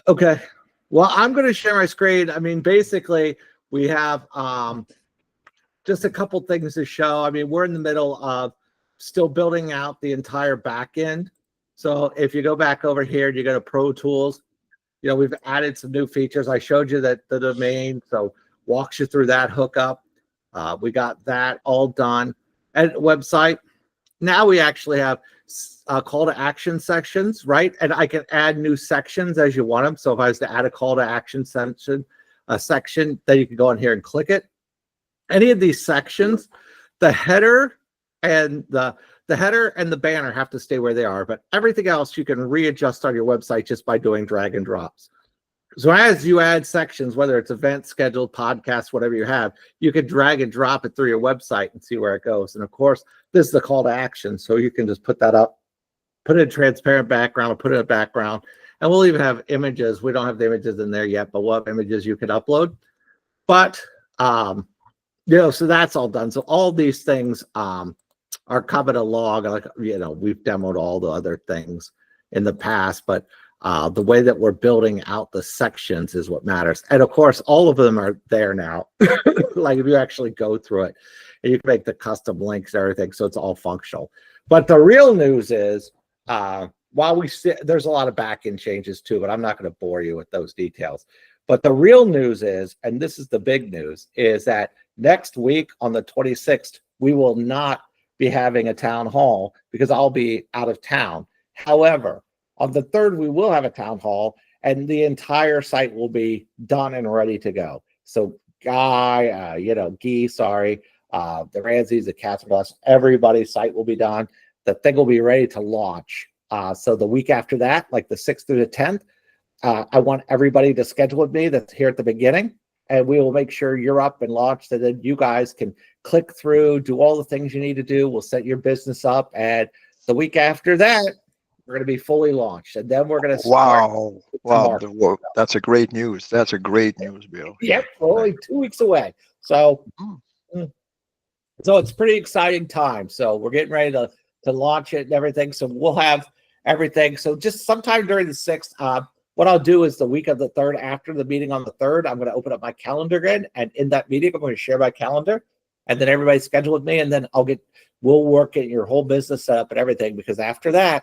Okay. Well, I'm going to share my screen. I mean, basically, we have just a couple things to show. I mean, we're in the middle of still building out the entire back end. So if you go back over here, you go to Pro Tools. You know, we've added some new features. I showed you that the domain, so walks you through that hookup. We got that all done. And website. Now we actually have call to action sections, right? And I can add new sections as you want them. So if I was to add a call to action section, then you can go in here and click it. Any of these sections, the header and the header and the banner have to stay where they are, but everything else you can readjust on your website just by doing drag and drops. So as you add sections, whether it's events, scheduled, podcasts, whatever you have, you can drag and drop it through your website and see where it goes. And of course, this is the call to action. So you can just put that up, put it in transparent background, or put it in a background. And we'll even have images. We don't have the images in there yet, but we'll have images you can upload. But, you know, so that's all done. So all these things are coming along. Like, you know, we've demoed all the other things in the past, but the way that we're building out the sections is what matters. And of course, all of them are there now. Like if you actually go through it, and you can make the custom links and everything, so it's all functional. But the real news is, while there's a lot of back-end changes too, but I'm not going to bore you with those details. But the real news is, and this is the big news, is that next week on the 26th, we will not be having a town hall because I'll be out of town. However, on the 3rd, we will have a town hall, and the entire site will be done and ready to go. So the Ramseys, the Cats, everybody's site will be done. The thing will be ready to launch. So the week after that, like the 6th through the 10th, I want everybody to schedule with me that's here at the beginning, and we will make sure you're up and launched, and then you guys can click through, do all the things you need to do. We'll set your business up, and the week after that, we're going to be fully launched, and then we're going to start. Wow, that's a great news. That's a great news, Bill. Yep, we're only 2 weeks away. So, so it's pretty exciting time. So we're getting ready to launch it and everything. So we'll have everything. So just sometime during the 6th, what I'll do is the week of the 3rd, after the meeting on the 3rd, I'm going to open up my calendar again, and in that meeting, I'm going to share my calendar, and then everybody schedule with me, and then we'll work at your whole business setup and everything, because after that,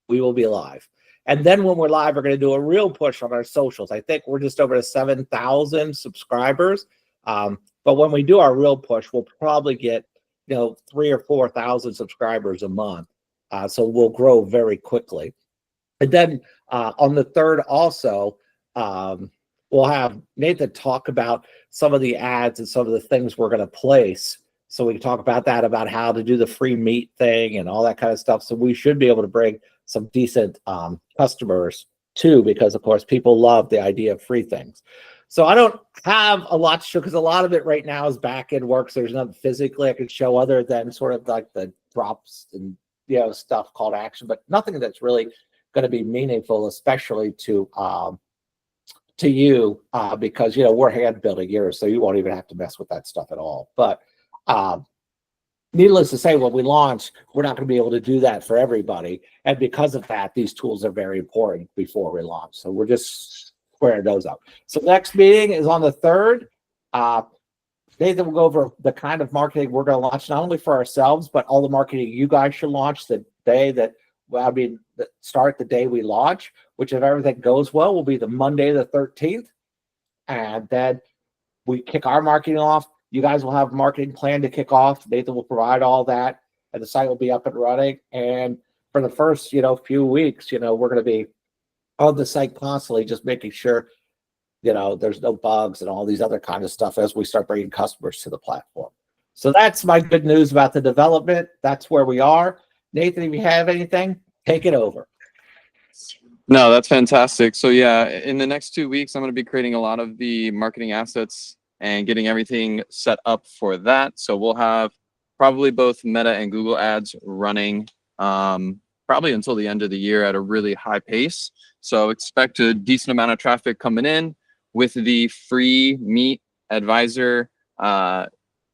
we will be live. And then when we're live, we're going to do a real push on our socials. I think we're just over to 7,000 subscribers. But when we do our real push, we'll probably get, 3,000 or 4,000 subscribers a month. So we'll grow very quickly. And then on the 3rd also, we'll have Nathan talk about some of the ads and some of the things we're going to place. So we can talk about that, about how to do the free meet thing and all that kind of stuff. So we should be able to bring some decent customers too, because of course people love the idea of free things. So I don't have a lot to show because a lot of it right now is back end work. So there's nothing physically I can show other than sort of like the drops and stuff called action, but nothing that's really going to be meaningful, especially to you, because we're hand building yours, so you won't even have to mess with that stuff at all. But needless to say, when we launch, we're not going to be able to do that for everybody. And because of that, these tools are very important before we launch. So we're just squaring those up. So next meeting is on the 3rd. Nathan will go over the kind of marketing we're going to launch, not only for ourselves, but all the marketing you guys should launch the day that, start the day we launch, which if everything goes well, will be the Monday, the 13th. And then we kick our marketing off. You guys will have a marketing plan to kick off. Nathan will provide all that, and the site will be up and running. And for the first, few weeks, we're going to be on the site constantly, just making sure, there's no bugs and all these other kind of stuff as we start bringing customers to the platform. So that's my good news about the development. That's where we are. Nathan, if you have anything, take it over. No, that's fantastic. So yeah, in the next 2 weeks, I'm going to be creating a lot of the marketing assets and getting everything set up for that. So we'll have probably both Meta and Google ads running probably until the end of the year at a really high pace. So expect a decent amount of traffic coming in with the free Meet Advisor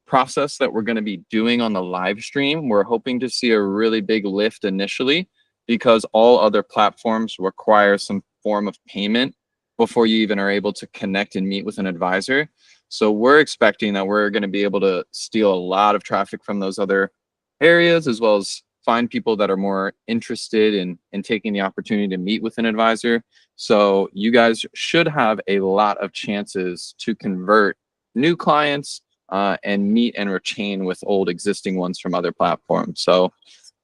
process that we're going to be doing on the live stream. We're hoping to see a really big lift initially because all other platforms require some form of payment before you even are able to connect and meet with an advisor. So we're expecting that we're going to be able to steal a lot of traffic from those other areas, as well as find people that are more interested in taking the opportunity to meet with an advisor. So you guys should have a lot of chances to convert new clients and meet and retain with old existing ones from other platforms. So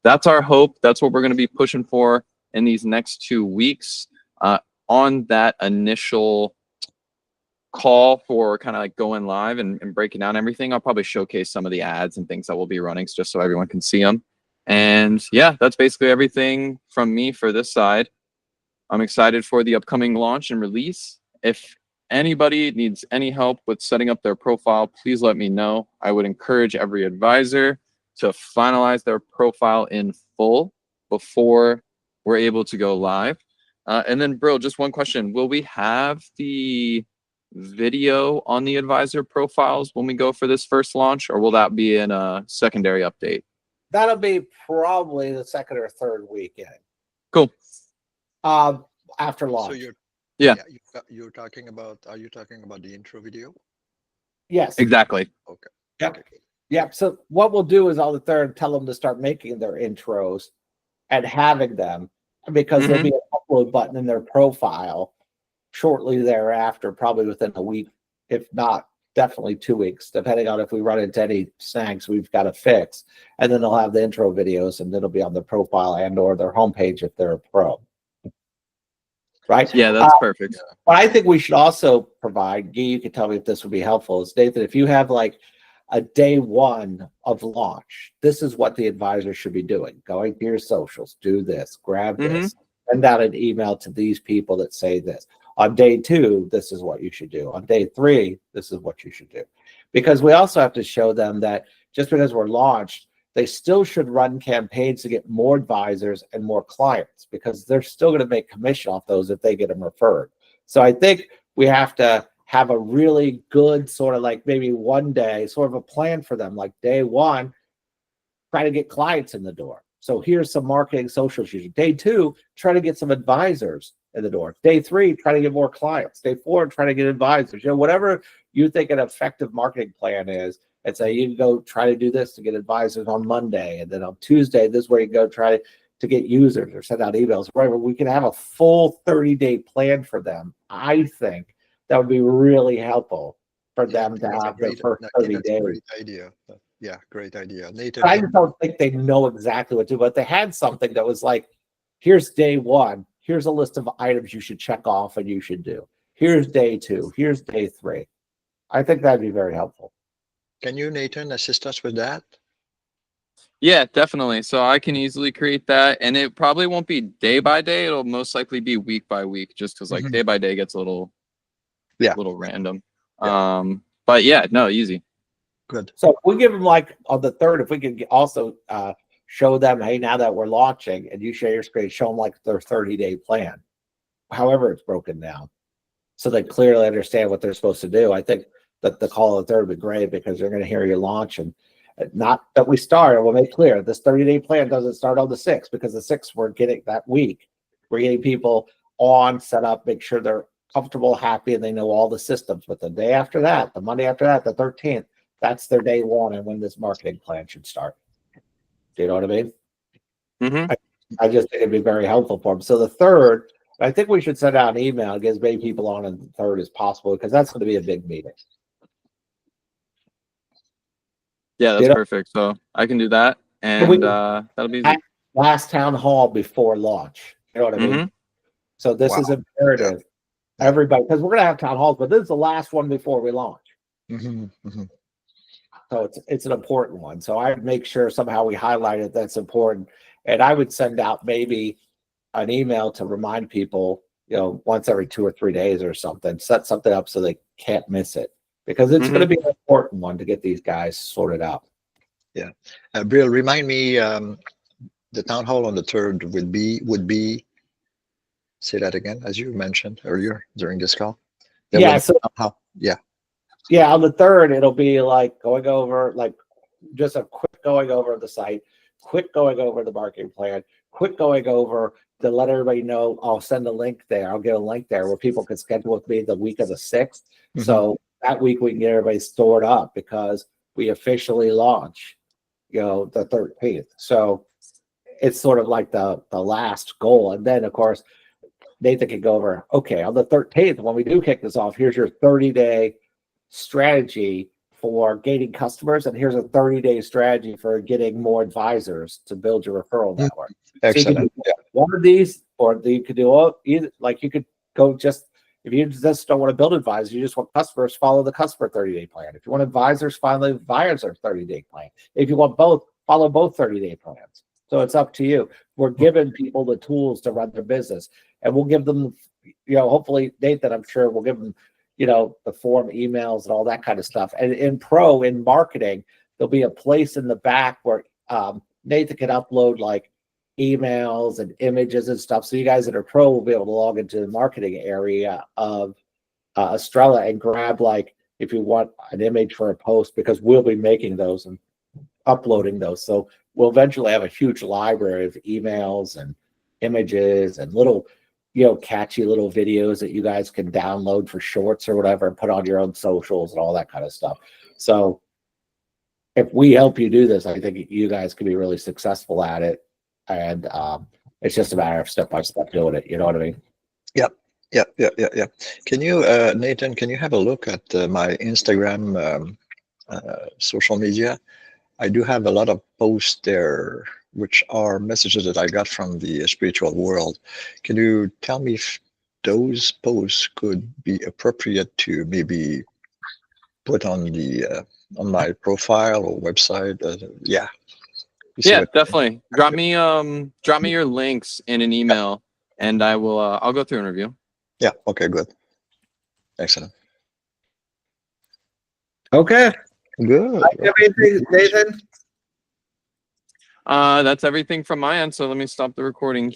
that's our hope. That's what we're going to be pushing for in these next 2 weeks. On that initial call for kind of like going live and breaking down everything, I'll probably showcase some of the ads and things that we'll be running just so everyone can see them. And yeah, that's basically everything from me for this side. I'm excited for the upcoming launch and release. If anybody needs any help with setting up their profile, please let me know. I would encourage every advisor to finalize their profile in full before we're able to go live. And then, Brill, just one question. Will we have the video on the advisor profiles when we go for this first launch, or will that be in a secondary update? That'll be probably the second or third weekend. Cool. After launch. So Yeah. you're talking about, are you talking about the intro video? Yes. Exactly. Okay. Yep. Okay. Yep. So what we'll do is on the third, tell them to start making their intros and having them, because there'll be an upload button in their profile shortly thereafter, probably within a week, if not definitely 2 weeks, depending on if we run into any snags we've got to fix. And then they'll have the intro videos, and it'll be on their profile and or their homepage if they're a pro. Right? Yeah, that's perfect. But I think we should also provide, you can tell me if this would be helpful, is Nathan, if you have like a day one of launch, this is what the advisor should be doing. Going to your socials, do this, grab this, send out an email to these people that say this. On day two, this is what you should do. On day three, this is what you should do. Because we also have to show them that just because we're launched, they still should run campaigns to get more advisors and more clients, because they're still going to make commission off those if they get them referred. So I think we have to have a really good sort of like maybe one day sort of a plan for them, like day one, try to get clients in the door. So here's some marketing social issues. Day two, try to get some advisors in the door. Day three, try to get more clients. Day four, try to get advisors. You know, whatever you think an effective marketing plan is, and say you can go try to do this to get advisors on Monday, and then on Tuesday, this is where you go try to get users or send out emails. Whatever, we can have a full 30-day plan for them. I think that would be really helpful for them to have their first 30 days. Great idea. Yeah, great idea. Nathan, I just don't think they know exactly what to do, but they had something that was like, here's day one, here's a list of items you should check off and you should do. Here's day two, here's day three. I think that'd be very helpful. can you, Nathan, assist us with that? Yeah, definitely. So I can easily create that, and it probably won't be day by day. It'll most likely be week by week, just because like day by day gets a little random. Yeah. But yeah, no, easy. Good. So if we give them like on the third, if we could also show them, hey, now that we're launching, and you share your screen, show them like their 30-day plan, however it's broken down, so they clearly understand what they're supposed to do. I think that the call of the third would be great, because they're going to hear your launch, and not that we start. We'll make clear this 30-day plan doesn't start on the 6th, because the 6th we're getting that week. We're getting people on, set up, make sure they're comfortable, happy, and they know all the systems. But the day after that, the Monday after that, the 13th, that's their day one, and when this marketing plan should start. Do you know what I mean? I just think it'd be very helpful for them. So the third, I think we should send out an email, get as many people on the third as possible, because that's going to be a big meeting. Yeah, that's perfect. So I can do that, and that'll be easy. Last town hall before launch. You know what I mean? So this is imperative. Everybody, because we're going to have town halls, but this is the last one before we launch. So it's an important one. So I'd make sure somehow we highlight it. That's important. And I would send out maybe an email to remind people, you know, once every 2 or 3 days or something, set something up so they can't miss it, because it's going to be an important one to get these guys sorted out. Yeah. Brill, remind me, the town hall on the 3rd would be, say that again, as you mentioned earlier during this call. Yeah. So, yeah, on the 3rd, it'll be like going over, like just a quick going over of the site, quick going over the marketing plan, quick going over to let everybody know, I'll send a link there. I'll get a link there where people can schedule with me the week of the 6th. So that week we can get everybody stored up because we officially launch, the 13th. So it's sort of like the last goal. And then of course, Nathan can go over, okay, on the 13th, when we do kick this off, here's your 30-day strategy for gaining customers. And here's a 30-day strategy for getting more advisors to build your referral network. Excellent. So you can do one of these, or you could do all, either, like you could go just, if you just don't want to build advisors, you just want customers, follow the customer 30-day plan. If you want advisors, follow the advisor 30-day plan. If you want both, follow both 30-day plans. So it's up to you. We're giving people the tools to run their business, and we'll give them, hopefully, Nathan, I'm sure we'll give them, the form emails and all that kind of stuff. And in marketing, there'll be a place in the back where Nathan can upload like emails and images and stuff. So you guys that are pro will be able to log into the marketing area of Estrella and grab, like, if you want an image for a post, because we'll be making those and uploading those. So we'll eventually have a huge library of emails and images and little, catchy little videos that you guys can download for shorts or whatever and put on your own socials and all that kind of stuff. So if we help you do this, I think you guys can be really successful at it. And it's just a matter of step-by-step doing it. You know what I mean? Yep. Can you, Nathan, can you have a look at my Instagram social media? I do have a lot of posts there, which are messages that I got from the spiritual world. Can you tell me if those posts could be appropriate to maybe put on the on my profile or website? Yeah. Yeah, definitely. Drop me your links in an email, and I'll go through and review. Yeah. Okay. Good. Excellent. Okay. Good. Anything, Nathan? That's everything from my end. So let me stop the recording.